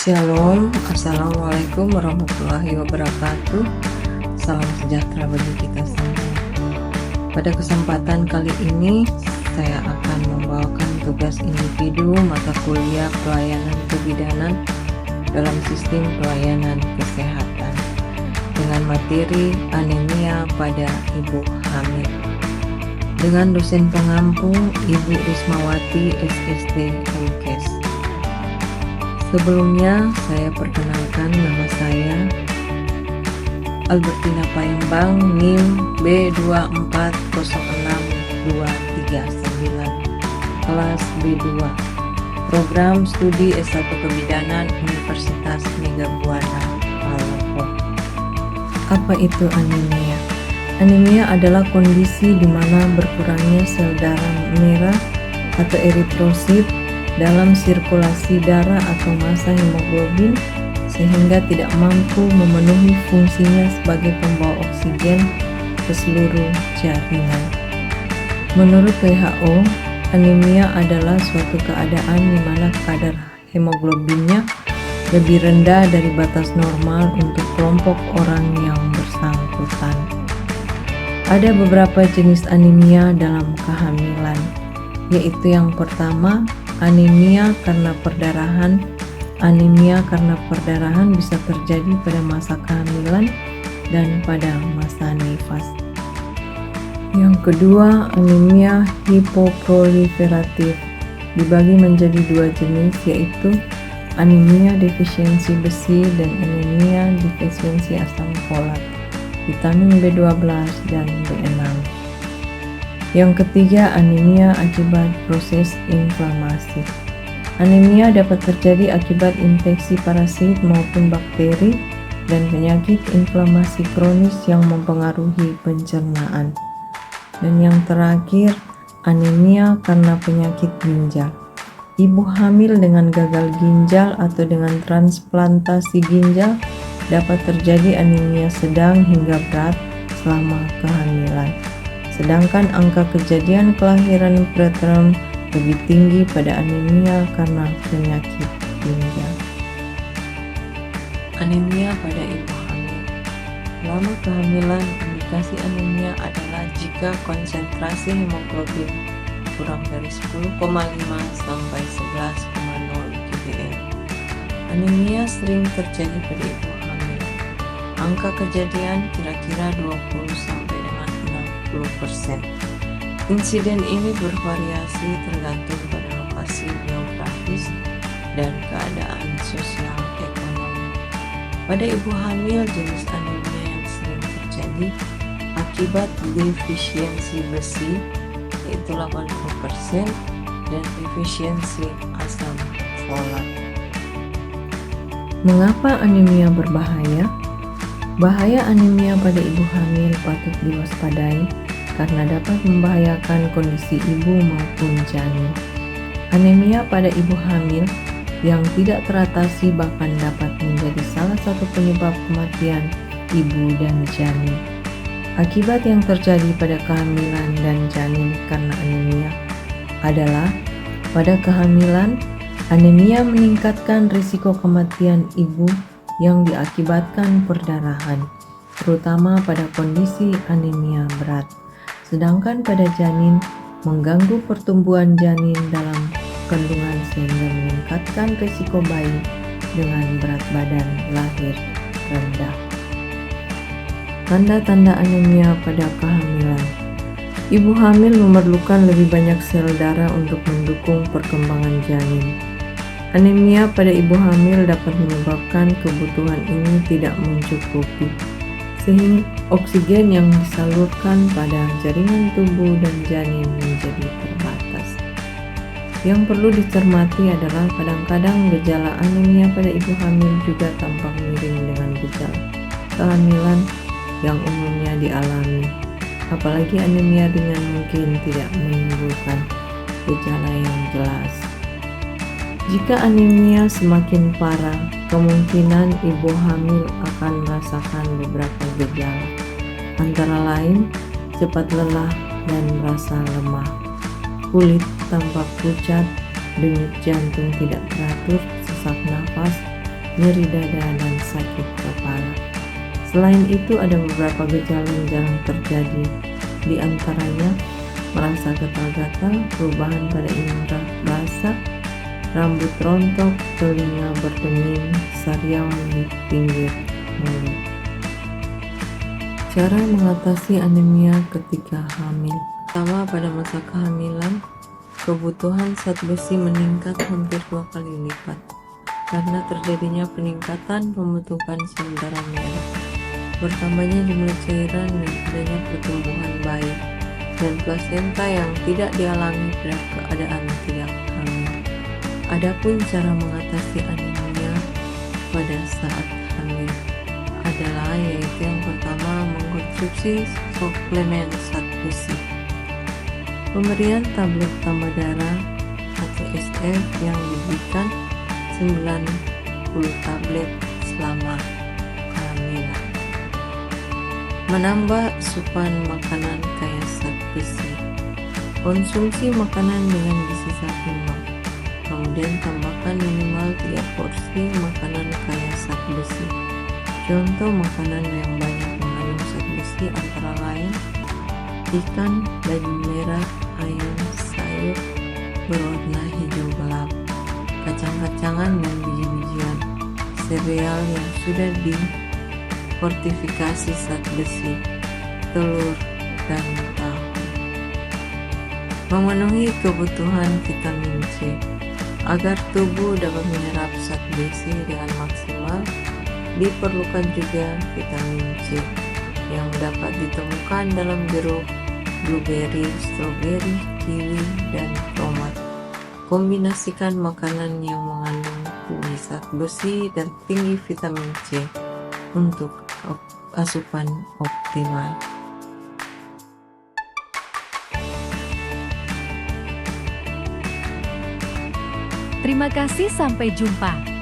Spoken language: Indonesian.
Shalom, Assalamualaikum warahmatullahi wabarakatuh. Salam sejahtera bagi kita semua. Pada kesempatan kali ini, saya akan membawakan tugas individu mata kuliah pelayanan kebidanan dalam sistem pelayanan kesehatan dengan materi anemia pada ibu hamil. Dengan dosen pengampu Ibu Rismawati SST MKes. Sebelumnya, saya perkenalkan nama saya Albertina Payembang, NIM B2406239, kelas B2, Program Studi S1 Kebidanan Universitas Megabuana, Palopo. Apa itu anemia? Anemia adalah kondisi di mana berkurangnya sel darah merah atau eritrosit dalam sirkulasi darah atau massa hemoglobin sehingga tidak mampu memenuhi fungsinya sebagai pembawa oksigen ke seluruh jaringan. Menurut WHO, anemia adalah suatu keadaan di mana kadar hemoglobinnya lebih rendah dari batas normal untuk kelompok orang yang bersangkutan. Ada beberapa jenis anemia dalam kehamilan, yaitu yang pertama, anemia karena perdarahan. Anemia karena perdarahan bisa terjadi pada masa kehamilan dan pada masa nifas. Yang kedua, anemia hipoproliferatif dibagi menjadi dua jenis, yaitu anemia defisiensi besi dan anemia defisiensi asam folat, vitamin B12 dan B6. Yang ketiga, anemia akibat proses inflamasi. Anemia dapat terjadi akibat infeksi parasit maupun bakteri dan penyakit inflamasi kronis yang mempengaruhi pencernaan. Dan yang terakhir, anemia karena penyakit ginjal. Ibu hamil dengan gagal ginjal atau dengan transplantasi ginjal dapat terjadi anemia sedang hingga berat selama kehamilan. Sedangkan angka kejadian kelahiran preterm lebih tinggi pada anemia karena penyakit ginjal. Anemia pada ibu hamil. Selama kehamilan, indikasi anemia adalah jika konsentrasi hemoglobin kurang dari 10,5 sampai 11,0 ppm. Anemia sering terjadi pada ibu hamil. Angka kejadian kira-kira 20% Insiden ini bervariasi tergantung pada lokasi geografis dan keadaan sosial ekonomi. Pada ibu hamil, jenis anemia yang sering terjadi akibat defisiensi besi yaitu 80% dan defisiensi asam folat. Mengapa anemia berbahaya? Bahaya anemia pada ibu hamil patut diwaspadai karena dapat membahayakan kondisi ibu maupun janin. Anemia pada ibu hamil yang tidak teratasi bahkan dapat menjadi salah satu penyebab kematian ibu dan janin. Akibat yang terjadi pada kehamilan dan janin karena anemia adalah pada kehamilan, anemia meningkatkan risiko kematian ibu yang diakibatkan perdarahan, terutama pada kondisi anemia berat. Sedangkan pada janin, mengganggu pertumbuhan janin dalam kandungan sehingga meningkatkan risiko bayi dengan berat badan lahir rendah. Tanda-tanda anemia pada kehamilan. Ibu hamil memerlukan lebih banyak sel darah untuk mendukung perkembangan janin. Anemia pada ibu hamil dapat menyebabkan kebutuhan ini tidak mencukupi, sehingga oksigen yang disalurkan pada jaringan tubuh dan janin menjadi terbatas. Yang perlu dicermati adalah kadang-kadang gejala anemia pada ibu hamil juga tampak mirip dengan gejala kehamilan yang umumnya dialami. Apalagi anemia ringan mungkin tidak menimbulkan gejala yang jelas. Jika anemia semakin parah, kemungkinan ibu hamil akan merasakan beberapa gejala, antara lain cepat lelah dan merasa lemah, kulit tampak pucat, denyut jantung tidak teratur, sesak nafas, nyeri dada, dan sakit kepala. Selain itu, ada beberapa gejala yang jarang terjadi, di antaranya merasa gatal-gatal, perubahan pada indera rasa, rambut rontok, telinga berdenging, sariawan di pinggir mulut. Cara mengatasi anemia ketika hamil. Pertama, pada masa kehamilan, kebutuhan zat besi meningkat hampir 2 kali lipat karena terjadinya peningkatan pembentukan sel darah merah, bertambahnya jumlah cairan dan adanya pertumbuhan bayi dan plasenta yang tidak dialami pada keadaan tidak hamil. Adapun cara mengatasi anemia pada saat hamil adalah yaitu yang pertama, mengkonsumsi suplemen zat besi. Pemberian tablet tambah darah atau SF yang diberikan 90 tablet selama kehamilan. Menambah asupan makanan kaya zat besi. Konsumsi makanan dengan gizi seimbang. Kemudian tambahkan minimal 3 porsi makanan kaya zat besi. Contoh makanan yang banyak mengandung zat besi antara lain ikan, daging merah, ayam, sayur berwarna hijau gelap, kacang-kacangan dan biji-bijian, sereal yang sudah difortifikasi zat besi, telur, dan tahu. Memenuhi kebutuhan vitamin C. Agar tubuh dapat menyerap zat besi dengan maksimal, diperlukan juga vitamin C yang dapat ditemukan dalam jeruk, blueberry, stroberi, kiwi, dan tomat. Kombinasikan makanan yang mengandung tinggi zat besi dan tinggi vitamin C untuk asupan optimal. Terima kasih, sampai jumpa.